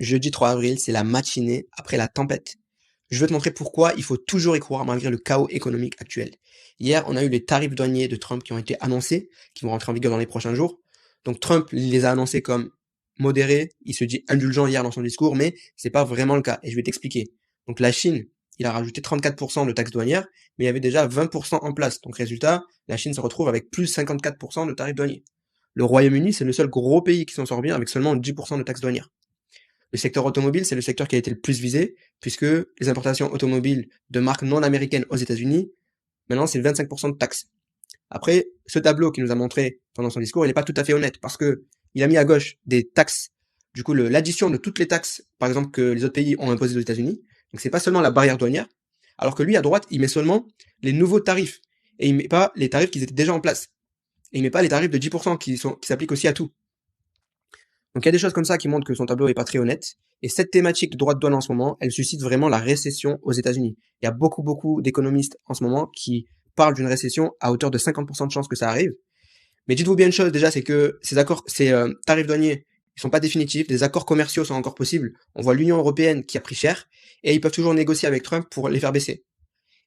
Jeudi 3 avril, c'est la matinée après la tempête. Je veux te montrer pourquoi il faut toujours y croire malgré le chaos économique actuel. Hier, on a eu les tarifs douaniers de Trump qui ont été annoncés, qui vont rentrer en vigueur dans les prochains jours. Donc Trump les a annoncés comme modérés, il se dit indulgent hier dans son discours, mais c'est pas vraiment le cas, et je vais t'expliquer. Donc la Chine, il a rajouté 34% de taxes douanières, mais il y avait déjà 20% en place. Donc résultat, la Chine se retrouve avec plus 54% de tarifs douaniers. Le Royaume-Uni, c'est le seul gros pays qui s'en sort bien avec seulement 10% de taxes douanières. Le secteur automobile, c'est le secteur qui a été le plus visé, puisque les importations automobiles de marques non américaines aux États-Unis, maintenant c'est 25% de taxes. Après, ce tableau qu'il nous a montré pendant son discours, il n'est pas tout à fait honnête, parce que il a mis à gauche des taxes, du coup l'addition de toutes les taxes, par exemple, que les autres pays ont imposées aux États-Unis, donc c'est pas seulement la barrière douanière, alors que lui, à droite, il met seulement les nouveaux tarifs, et il met pas les tarifs qui étaient déjà en place. Et il met pas les tarifs de 10% qui s'appliquent aussi à tout. Donc il y a des choses comme ça qui montrent que son tableau est pas très honnête. Et cette thématique de droit de douane en ce moment, elle suscite vraiment la récession aux États-Unis. Il y a beaucoup d'économistes en ce moment qui parlent d'une récession à hauteur de 50% de chances que ça arrive. Mais dites-vous bien une chose déjà, c'est que ces tarifs douaniers, ils sont pas définitifs. Des accords commerciaux sont encore possibles. On voit l'Union européenne qui a pris cher et ils peuvent toujours négocier avec Trump pour les faire baisser.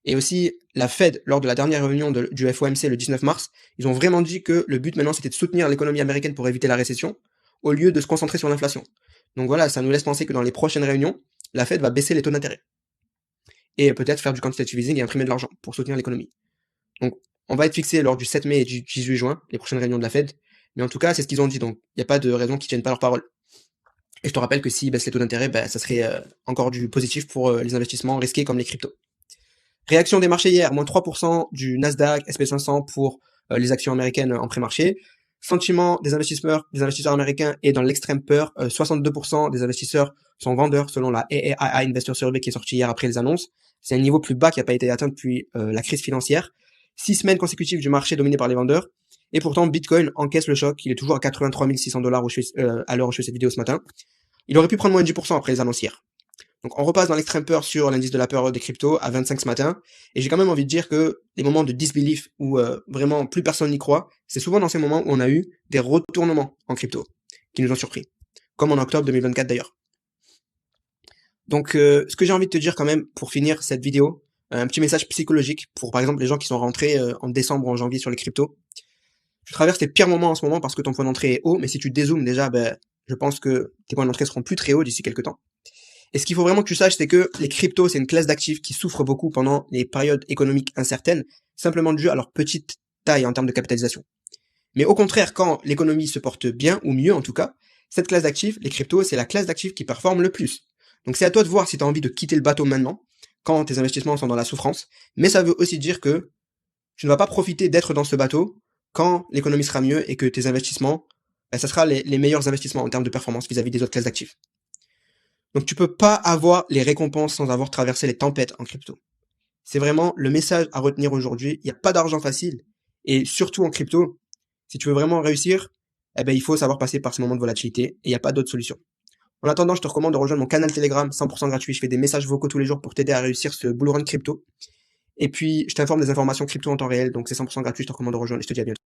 Et aussi, la Fed, lors de la dernière réunion du FOMC le 19 mars, ils ont vraiment dit que le but maintenant c'était de soutenir l'économie américaine pour éviter la récession, au lieu de se concentrer sur l'inflation. Donc voilà, ça nous laisse penser que dans les prochaines réunions, la Fed va baisser les taux d'intérêt. Et peut-être faire du quantitative easing et imprimer de l'argent pour soutenir l'économie. Donc on va être fixé lors du 7 mai et du 18 juin, les prochaines réunions de la Fed. Mais en tout cas, c'est ce qu'ils ont dit, donc il n'y a pas de raison qu'ils tiennent pas leur parole. Et je te rappelle que s'ils baissent les taux d'intérêt, ça serait encore du positif pour les investissements risqués comme les cryptos. Réaction des marchés hier, moins 3% du Nasdaq, SP500 pour les actions américaines en pré-marché. Sentiment des investisseurs américains est dans l'extrême peur. 62% des investisseurs sont vendeurs selon la AAI Investor Survey qui est sortie hier après les annonces. C'est un niveau plus bas qui n'a pas été atteint depuis la crise financière. 6 semaines consécutives du marché dominé par les vendeurs. Et pourtant, Bitcoin encaisse le choc. Il est toujours à 83 600 $ à l'heure où je fais cette vidéo ce matin. Il aurait pu prendre moins de 10% après les annonces hier. Donc on repasse dans l'extrême peur sur l'indice de la peur des cryptos à 25 ce matin, et j'ai quand même envie de dire que les moments de disbelief où vraiment plus personne n'y croit, c'est souvent dans ces moments où on a eu des retournements en crypto qui nous ont surpris, comme en octobre 2024 d'ailleurs. Donc ce que j'ai envie de te dire quand même pour finir cette vidéo, un petit message psychologique pour par exemple les gens qui sont rentrés en décembre ou en janvier sur les cryptos. Tu traverses tes pires moments en ce moment parce que ton point d'entrée est haut, mais si tu dézoomes déjà, je pense que tes points d'entrée seront plus très hauts d'ici quelques temps. Et ce qu'il faut vraiment que tu saches, c'est que les cryptos, c'est une classe d'actifs qui souffre beaucoup pendant les périodes économiques incertaines, simplement dû à leur petite taille en termes de capitalisation. Mais au contraire, quand l'économie se porte bien, ou mieux en tout cas, cette classe d'actifs, les cryptos, c'est la classe d'actifs qui performe le plus. Donc c'est à toi de voir si tu as envie de quitter le bateau maintenant, quand tes investissements sont dans la souffrance, mais ça veut aussi dire que tu ne vas pas profiter d'être dans ce bateau quand l'économie sera mieux et que tes investissements, ça sera les meilleurs investissements en termes de performance vis-à-vis des autres classes d'actifs. Donc tu peux pas avoir les récompenses sans avoir traversé les tempêtes en crypto. C'est vraiment le message à retenir aujourd'hui. Il n'y a pas d'argent facile. Et surtout en crypto, si tu veux vraiment réussir, il faut savoir passer par ce moment de volatilité et il n'y a pas d'autre solution. En attendant, je te recommande de rejoindre mon canal Telegram 100% gratuit. Je fais des messages vocaux tous les jours pour t'aider à réussir ce bull run crypto. Et puis, je t'informe des informations crypto en temps réel. Donc c'est 100% gratuit. Je te recommande de rejoindre et je te dis à bientôt.